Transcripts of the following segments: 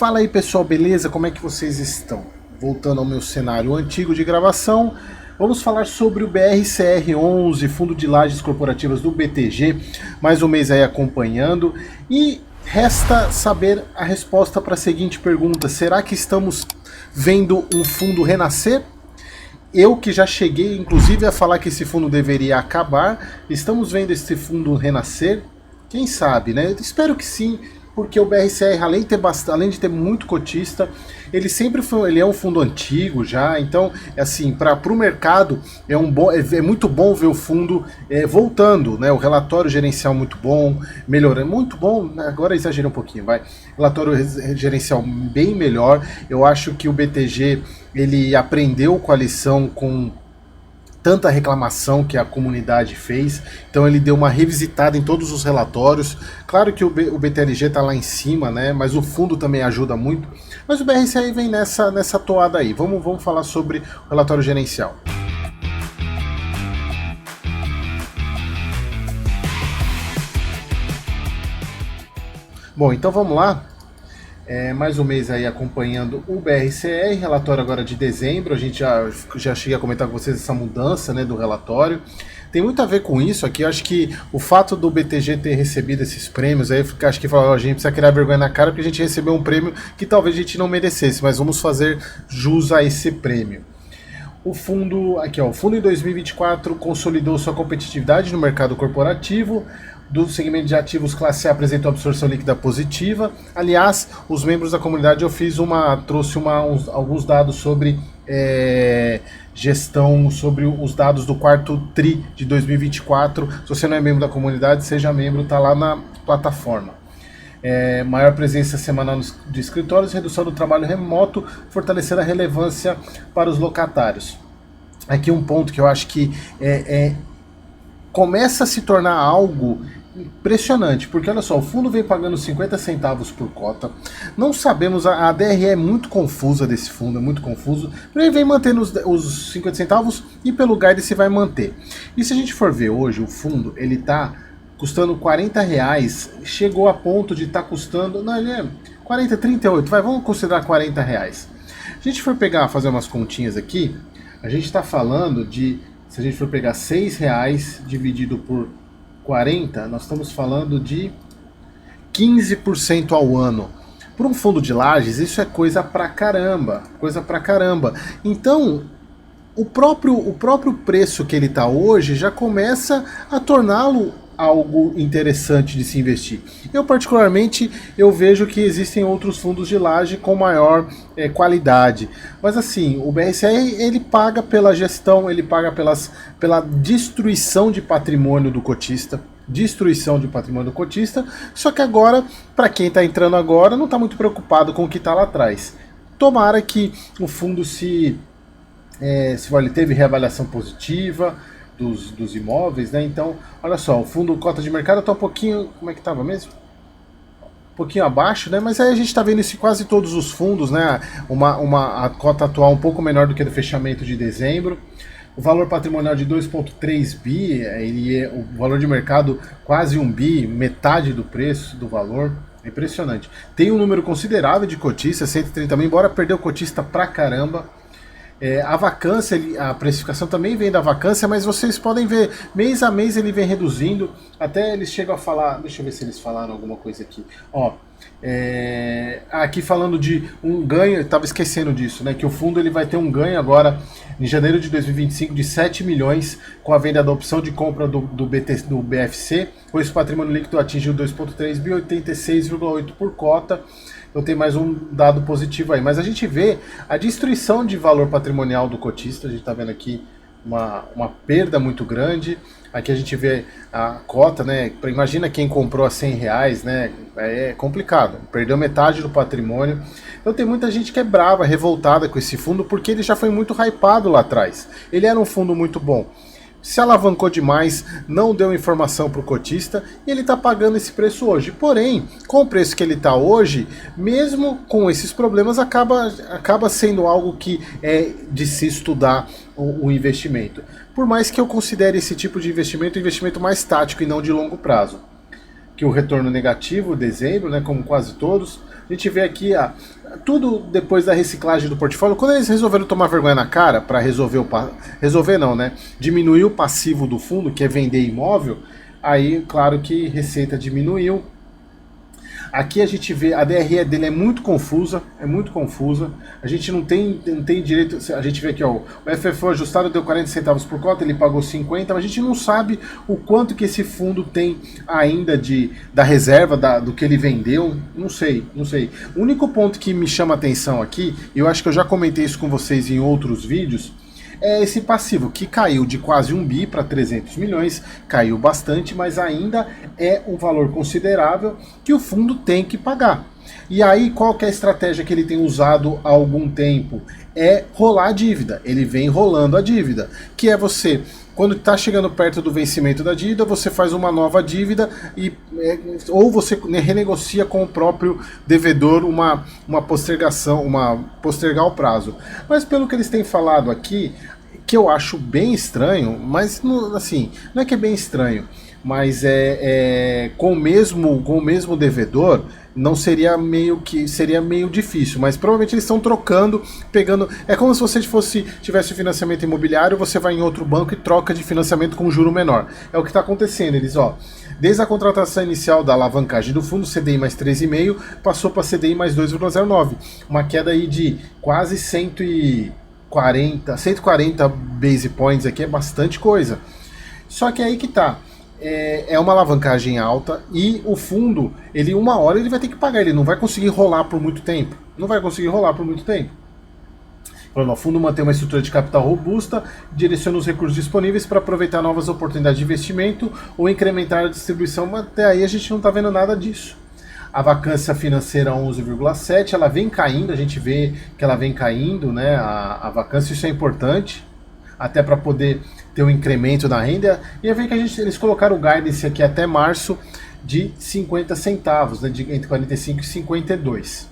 Fala aí pessoal, beleza? Como é que vocês estão? Voltando ao meu cenário antigo de gravação, vamos falar sobre o BRCR11, Fundo de Lajes Corporativas do BTG, mais um mês aí acompanhando, e resta saber a resposta para a seguinte pergunta: será que estamos vendo um fundo renascer? Eu que já cheguei inclusive a falar que esse fundo deveria acabar, estamos vendo esse fundo renascer? Quem sabe, né? Eu espero que sim, porque o BRCR, além de ter muito cotista, ele sempre foi, ele é um fundo antigo já, então, assim, para o mercado é muito bom ver o fundo voltando, né? O relatório gerencial muito bom, melhorando, muito bom, agora exagerei um pouquinho, vai. Relatório gerencial bem melhor. Eu acho que o BTG, ele aprendeu com a lição com tanta reclamação que a comunidade fez, então ele deu uma revisitada em todos os relatórios. Claro que o BTLG está lá em cima, né? Mas o fundo também ajuda muito. Mas o BRCR vem nessa toada aí. Vamos falar sobre o relatório gerencial. Bom, então vamos lá. Mais um mês aí acompanhando o BRCR, relatório agora de dezembro. A gente já cheguei a comentar com vocês essa mudança, né, do relatório. Tem muito a ver com isso aqui. Eu acho que o fato do BTG ter recebido esses prêmios, aí acho que a gente precisa criar vergonha na cara, porque a gente recebeu um prêmio que talvez a gente não merecesse, mas vamos fazer jus a esse prêmio. O fundo, aqui ó, o fundo em 2024 consolidou sua competitividade no mercado corporativo. Do segmento de ativos classe A apresentou absorção líquida positiva. Aliás, os membros da comunidade trouxe alguns dados sobre gestão, sobre os dados do quarto TRI de 2024. Se você não é membro da comunidade, seja membro, está lá na plataforma. Maior presença semanal de escritórios, redução do trabalho remoto, fortalecendo a relevância para os locatários. Aqui um ponto que eu acho que começa a se tornar algo impressionante, porque olha só, o fundo vem pagando 50 centavos por cota. Não sabemos, a DRE é muito confusa desse fundo, é muito confuso. Ele vem mantendo os 50 centavos e pelo guide se vai manter. E se a gente for ver hoje, o fundo, ele tá custando R$40, chegou a ponto de estar custando, não, ele é 40, 38, vamos considerar R$40. Se a gente for fazer umas continhas aqui, a gente está falando de, se a gente for pegar R$6 dividido por 40, nós estamos falando de 15% ao ano. Para um fundo de lajes, isso é coisa pra caramba, Então, o próprio preço que ele está hoje já começa a torná-lo algo interessante de se investir. Eu particularmente vejo que existem outros fundos de laje com maior qualidade, mas assim, o BRCR ele paga pela gestão, ele paga pela destruição de patrimônio do cotista, só que agora, para quem está entrando agora, não está muito preocupado com o que está lá atrás. Tomara que o fundo ele teve reavaliação positiva dos imóveis, né? Então, olha só, o fundo cota de mercado está um pouquinho, como é que estava mesmo? Um pouquinho abaixo, né? Mas aí a gente está vendo isso em quase todos os fundos, né? A cota atual um pouco menor do que do fechamento de dezembro. O valor patrimonial de 2,3 bi, o valor de mercado quase 1 bi, metade do preço do valor. É impressionante. Tem um número considerável de cotistas, 130 mil, embora perdeu cotista pra caramba. A vacância, a precificação também vem da vacância, mas vocês podem ver, mês a mês ele vem reduzindo, até eles chegam a falar, deixa eu ver se eles falaram alguma coisa aqui, ó, aqui falando de um ganho, eu estava esquecendo disso, né, que o fundo ele vai ter um ganho agora, em janeiro de 2025, de 7 milhões, com a venda da opção de compra do BFC, pois o patrimônio líquido atingiu 2,3 bi, 86,8 por cota. Eu tenho mais um dado positivo aí, mas a gente vê a destruição de valor patrimonial do cotista. A gente está vendo aqui uma perda muito grande. Aqui a gente vê a cota, né? Imagina quem comprou a R$100, né? É complicado, perdeu metade do patrimônio. Então tem muita gente que é brava, revoltada com esse fundo, porque ele já foi muito hypado lá atrás. Ele era um fundo muito bom. Se alavancou demais, não deu informação para o cotista e ele está pagando esse preço hoje. Porém, com o preço que ele está hoje, mesmo com esses problemas, acaba sendo algo que é de se estudar o investimento. Por mais que eu considere esse tipo de investimento um investimento mais tático e não de longo prazo. Que o retorno negativo, dezembro, né, como quase todos, a gente vê aqui tudo depois da reciclagem do portfólio. Quando eles resolveram tomar vergonha na cara para resolver não, né? Diminuir o passivo do fundo, que é vender imóvel, aí claro que receita diminuiu. Aqui a gente vê, a DRE dele é muito confusa, a gente não tem direito, a gente vê aqui, ó, o FFO ajustado deu 40 centavos por cota, ele pagou 50, mas a gente não sabe o quanto que esse fundo tem ainda da reserva, do que ele vendeu, não sei. O único ponto que me chama a atenção aqui, e eu acho que eu já comentei isso com vocês em outros vídeos, é esse passivo, que caiu de quase 1 bi para 300 milhões, caiu bastante, mas ainda é um valor considerável que o fundo tem que pagar. E aí, qual que é a estratégia que ele tem usado há algum tempo? É rolar a dívida. Ele vem rolando a dívida, que é você, quando está chegando perto do vencimento da dívida, você faz uma nova dívida ou você renegocia com o próprio devedor uma postergação, postergar o prazo. Mas pelo que eles têm falado aqui, que eu acho bem estranho, mas assim, não é que é bem estranho, mas com o mesmo devedor, não seria seria meio difícil, mas provavelmente eles estão trocando, pegando, é como se você tivesse financiamento imobiliário, você vai em outro banco e troca de financiamento com juro menor. É o que está acontecendo, desde a contratação inicial da alavancagem do fundo, CDI mais 3,5, passou para CDI mais 2,09, uma queda aí de quase 140 base points aqui, é bastante coisa. Só que aí que tá, é uma alavancagem alta e o fundo, uma hora ele vai ter que pagar, ele não vai conseguir rolar por muito tempo. O fundo mantém uma estrutura de capital robusta, direciona os recursos disponíveis para aproveitar novas oportunidades de investimento ou incrementar a distribuição, mas até aí a gente não está vendo nada disso. A vacância financeira 11,7, ela vem caindo, a gente vê que ela vem caindo, né? A vacância, isso é importante, até para poder ter um incremento na renda. E aí vem que eles colocaram o guidance aqui até março de 50 centavos, né? Entre 45 e 52.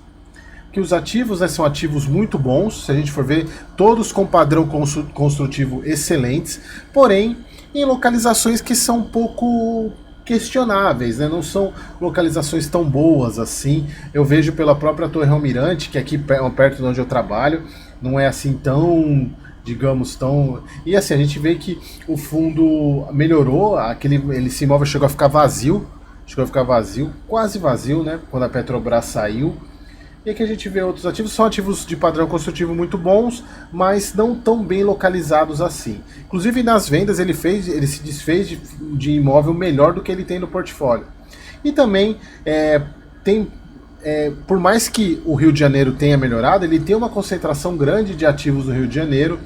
Que os ativos, né, são ativos muito bons, se a gente for ver, todos com padrão construtivo excelentes, porém em localizações que são um pouco questionáveis, né? Não são localizações tão boas assim. Eu vejo pela própria Torre Almirante, que é aqui perto de onde eu trabalho, não é assim tão, digamos, tão... E assim, a gente vê que o fundo melhorou, esse imóvel chegou a ficar vazio, quase vazio, né? Quando a Petrobras saiu. E aqui a gente vê outros ativos, são ativos de padrão construtivo muito bons, mas não tão bem localizados assim. Inclusive nas vendas ele se desfez de imóvel melhor do que ele tem no portfólio. E também por mais que o Rio de Janeiro tenha melhorado, ele tem uma concentração grande de ativos no Rio de Janeiro,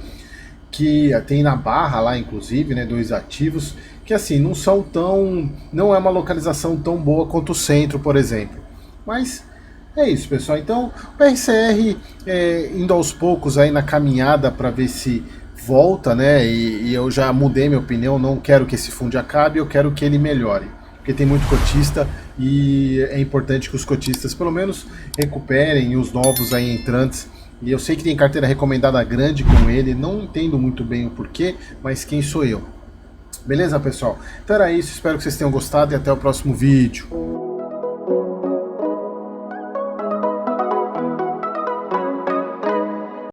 que tem na Barra lá inclusive, né, 2 ativos, que assim, não é uma localização tão boa quanto o centro, por exemplo. Mas é isso, pessoal. Então, o PRCR indo aos poucos aí na caminhada para ver se volta, né? E eu já mudei minha opinião, não quero que esse fundo acabe, eu quero que ele melhore. Porque tem muito cotista e é importante que os cotistas pelo menos recuperem os novos aí entrantes. E eu sei que tem carteira recomendada grande com ele, não entendo muito bem o porquê, mas quem sou eu? Beleza, pessoal? Então era isso, espero que vocês tenham gostado e até o próximo vídeo.